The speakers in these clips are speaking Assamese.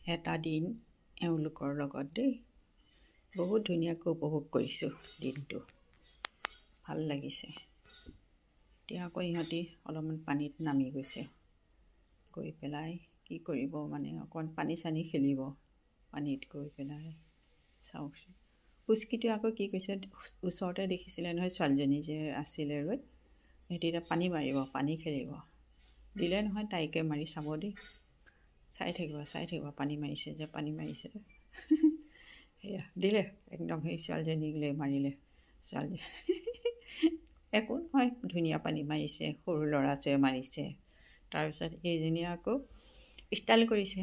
এটা দিন এওঁলোকৰ লগত দেই বহুত ধুনীয়াকৈ উপভোগ কৰিছোঁ দিনটো ভাল লাগিছে এতিয়া আকৌ ইহঁতি অলপমান পানীত নামি গৈছে গৈ পেলাই কি কৰিব মানে অকণ পানী চানী খেলিব পানীত গৈ পেলাই চাওকচোন পুচকিটোৱে আকৌ কি কৈছে ওচৰতে দেখিছিলে নহয় ছোৱালীজনী যে আছিলে ৰৈ সিহঁতি এতিয়া পানী মাৰিব পানী খেলিব দিলে নহয় তাইকে মাৰি চাব দেই চাই থাকিব পানী মাৰিছে যে পানী মাৰিছে সেয়া দিলে একদম সেই ছোৱালীজনীক মাৰিলে ছোৱালী একো নহয় ধুনীয়া পানী মাৰিছে সৰু ল'ৰাটোৱে মাৰিছে তাৰপিছত এইজনীয়ে আকৌ ষ্টাইল কৰিছে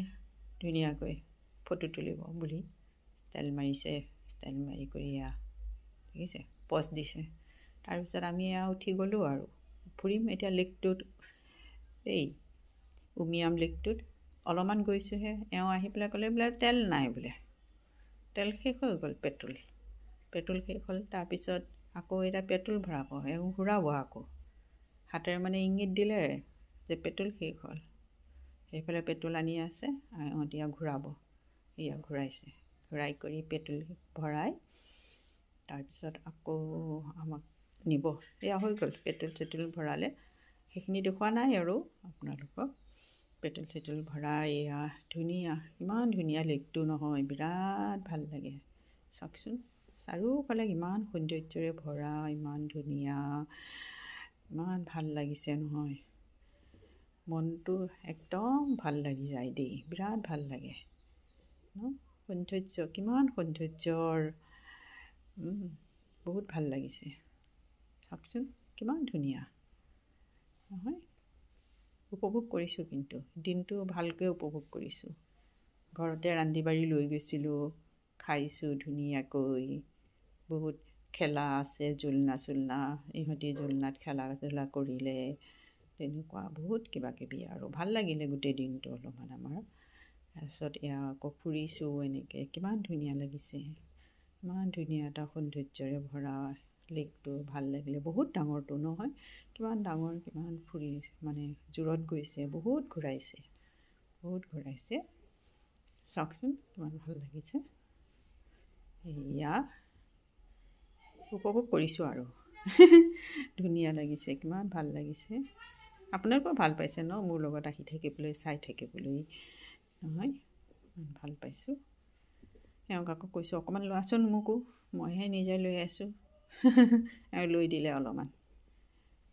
ধুনীয়াকৈ ফটো তুলিব বুলি ষ্টাইল মাৰিছে ষ্টাইল মাৰি কৰি দেখিছে পষ্ট দিছে তাৰপিছত আমি উঠি গ'লোঁ আৰু ফুৰিম এতিয়া লেকটোত এই উমিয়াম লেকটোত অলপমান গৈছোঁহে এওঁ আহি পেলাই ক'লে বোলে তেল নাই বোলে তেল শেষ হৈ গ'ল পেট্ৰল শেষ হ'ল তাৰপিছত আকৌ এতিয়া পেট্ৰল ভৰাব এওঁ ঘূৰাব আকৌ হাতেৰে মানে ইংগিত দিলে যে পেট্ৰল শেষ হ'ল সেইফালে পেট্ৰল আনি আছে এওঁ এতিয়া ঘূৰাব এয়া ঘূৰাইছে ঘূৰাই কৰি পেট্ৰল ভৰাই তাৰপিছত আকৌ আমাক নিব এয়া হৈ গ'ল পেট্ৰল ভৰালে সেইখিনি দেখুওৱা নাই আৰু আপোনালোকক পেট্ৰল ভৰাই এয়া ধুনীয়া ইমান ধুনীয়া লেকটো নহয় বিৰাট ভাল লাগে চাওকচোন চাৰিওফালে ইমান সৌন্দৰ্যৰে ভৰা ইমান ধুনীয়া ইমান ভাল লাগিছে নহয় মনটো একদম ভাল লাগি যায় দেই বিৰাট ভাল লাগে ন সৌন্দৰ্য কিমান সৌন্দৰ্যৰ বহুত ভাল লাগিছে চাওকচোন কিমান ধুনীয়া নহয় উপভোগ কৰিছোঁ কিন্তু দিনটো ভালকৈ উপভোগ কৰিছোঁ ঘৰতে ৰান্ধি বাঢ়ি লৈ গৈছিলোঁ খাইছোঁ ধুনীয়াকৈ বহুত খেলা আছে জোলনা চোলনা ইহঁতি জোলনাত খেলা ধূলা কৰিলে তেনেকুৱা বহুত কিবাকিবি আৰু ভাল লাগিলে গোটেই দিনটো অলপমান আমাৰ তাৰপিছত এয়া আকৌ ফুৰিছোঁ এনেকৈ কিমান ধুনীয়া লাগিছে ইমান ধুনীয়া এটা সৌন্দৰ্যৰে ভৰা লেকটো ভাল লাগিলে বহুত ডাঙৰটো নহয় কিমান ডাঙৰ কিমান ফুৰি মানে জোৰত গৈছে বহুত ঘূৰাইছে চাওকচোন কিমান ভাল লাগিছে এয়া উপভোগ কৰিছোঁ আৰু ধুনীয়া লাগিছে কিমান ভাল লাগিছে আপোনালোকেও ভাল পাইছে ন মোৰ লগত আহি থাকিবলৈ চাই থাকিবলৈ নহয় ভাল পাইছোঁ এওঁক আকৌ কৈছোঁ অকণমান লোৱাচোন মোকো মইহে নিজে লৈ আছোঁ এওঁ লৈ দিলে অলপমান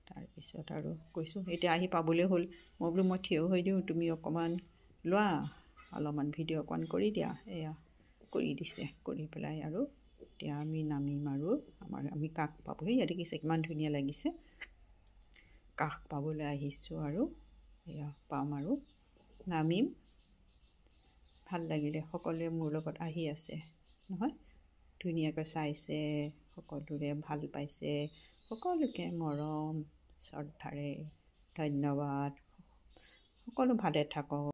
তাৰপিছত আৰু কৈছোঁ এতিয়া আহি পাবলৈ হ'ল মই বোলো মই থিয় হৈ দিওঁ তুমি অকণমান লোৱা অলপমান ভিডিঅ' অকণমান কৰি দিয়া এয়া কৰি দিছে কৰি পেলাই আৰু এতিয়া আমি নামিম আৰু আমি কাষ পাবহি ইয়াত দেখিছে কিমান ধুনীয়া লাগিছে কাষ পাবলৈ আহিছোঁ আৰু এয়া পাম আৰু নামিম ভাল লাগিলে সকলোৱে মোৰ লগত আহি আছে নহয় ধুনীয়াকৈ চাইছে সকলোৰে ভাল পাইছে সকলোকে মৰম শ্ৰদ্ধাৰে ধন্যবাদ সকলো ভালে থাকক